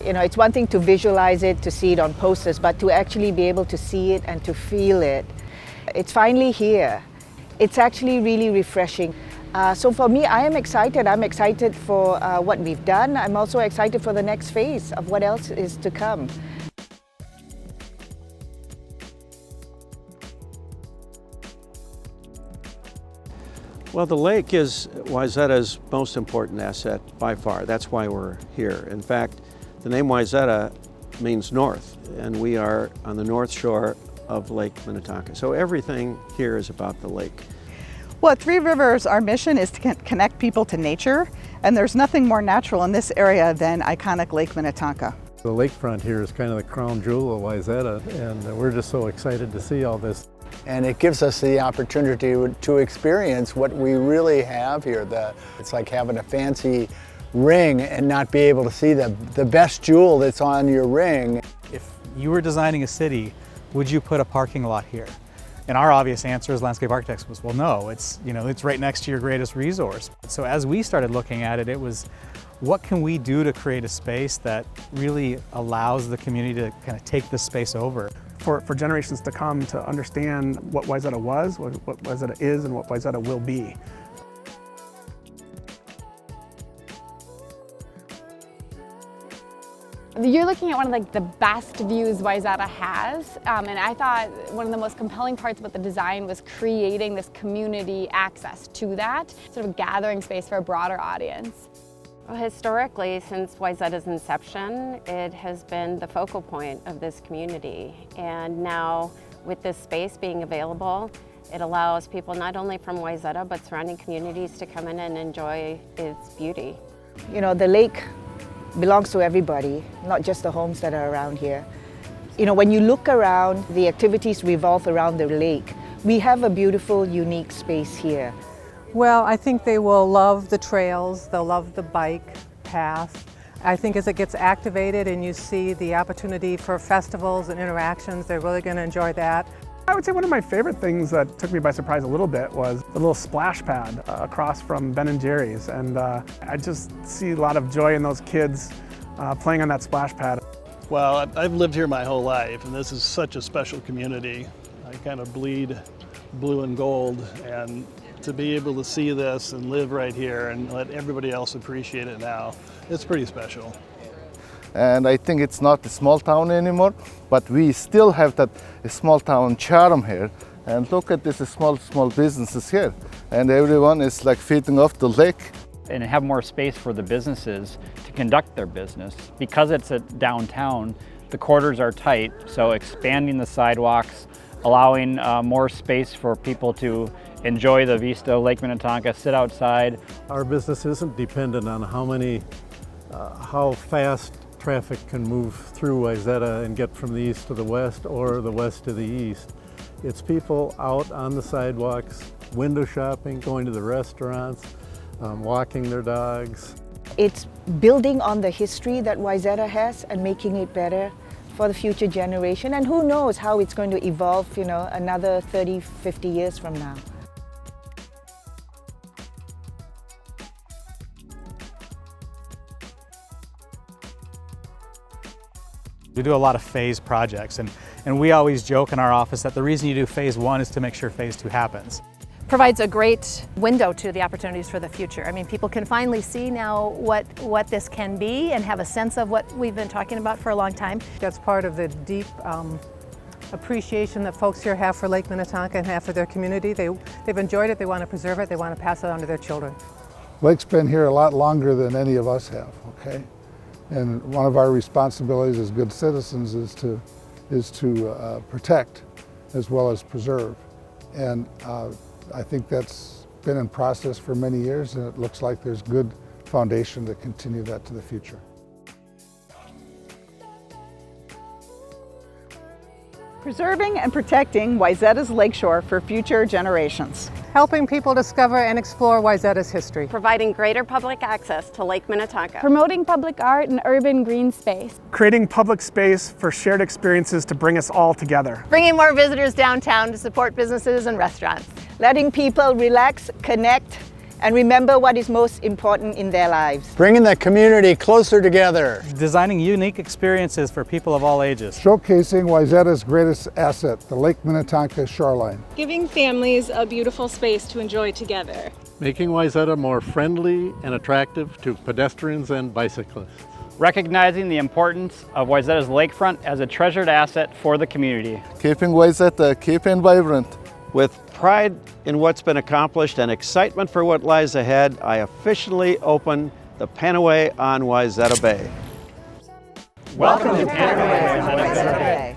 You know, it's one thing to visualize it, to see it on posters, but to actually be able to see it and to feel it. It's finally here. It's actually really refreshing. So for me, I am excited. I'm excited for what we've done. I'm also excited for the next phase of what else is to come. Well, the lake is Wayzata's most important asset by far. That's why we're here. In fact, the name Wayzata means north, and we are on the north shore of Lake Minnetonka. So everything here is about the lake. Well, at Three Rivers, our mission is to connect people to nature, and there's nothing more natural in this area than iconic Lake Minnetonka. The lakefront here is kind of the crown jewel of Wayzata, and we're just so excited to see all this. And it gives us the opportunity to experience what we really have here. It's like having a fancy ring and not be able to see the best jewel that's on your ring. If you were designing a city, would you put a parking lot here? And our obvious answer as landscape architects was, well, no, it's right next to your greatest resource. So as we started looking at it, it was, what can we do to create a space that really allows the community to kind of take this space over? For generations to come to understand what Wayzata was, what Wayzata is, and what Wayzata will be. You're looking at one of the best views Wayzata has, and I thought one of the most compelling parts about the design was creating this community access to that, sort of gathering space for a broader audience. Well, historically, since Wayzata's inception, it has been the focal point of this community. And now, with this space being available, it allows people not only from Wayzata, but surrounding communities to come in and enjoy its beauty. You know, the lake belongs to everybody, not just the homes that are around here. You know, when you look around, the activities revolve around the lake. We have a beautiful, unique space here. Well, I think they will love the trails, they'll love the bike path. I think as it gets activated and you see the opportunity for festivals and interactions, they're really going to enjoy that. I would say one of my favorite things that took me by surprise a little bit was the little splash pad across from Ben & Jerry's. And I just see a lot of joy in those kids playing on that splash pad. Well, I've lived here my whole life, and this is such a special community. I kind of bleed blue and gold, and to be able to see this and live right here and let everybody else appreciate it now, it's pretty special. And I think it's not a small town anymore, but we still have that small town charm here. And look at this small businesses here. And everyone is like feeding off the lake. And have more space for the businesses to conduct their business. Because it's a downtown, the corridors are tight, so expanding the sidewalks, allowing more space for people to enjoy the vista of Lake Minnetonka, sit outside. Our business isn't dependent on how fast traffic can move through Wayzata and get from the east to the west or the west to the east. It's people out on the sidewalks, window shopping, going to the restaurants, walking their dogs. It's building on the history that Wayzata has and making it better for the future generation. And who knows how it's going to evolve, you know, another 30, 50 years from now. We do a lot of phase projects, and we always joke in our office that the reason you do phase 1 is to make sure phase 2 happens. Provides a great window to the opportunities for the future. I mean, people can finally see now what this can be and have a sense of what we've been talking about for a long time. That's part of the deep appreciation that folks here have for Lake Minnetonka and have for their community. They've enjoyed it, they want to preserve it, they want to pass it on to their children. Lake's been here a lot longer than any of us have, okay? And one of our responsibilities as good citizens is to protect as well as preserve. And I think that's been in process for many years, and it looks like there's good foundation to continue that to the future. Preserving and protecting Wayzata's lakeshore for future generations. Helping people discover and explore Wayzata's history. Providing greater public access to Lake Minnetonka. Promoting public art and urban green space. Creating public space for shared experiences to bring us all together. Bringing more visitors downtown to support businesses and restaurants. Letting people relax, connect, and remember what is most important in their lives. Bringing the community closer together. Designing unique experiences for people of all ages. Showcasing Wayzata's greatest asset, the Lake Minnetonka shoreline. Giving families a beautiful space to enjoy together. Making Wayzata more friendly and attractive to pedestrians and bicyclists. Recognizing the importance of Wayzata's lakefront as a treasured asset for the community. Keeping Wayzata, keeping vibrant. With pride in what's been accomplished and excitement for what lies ahead, I officially open the Panoway on Wayzata Bay. Welcome to Panoway, Wayzata Bay.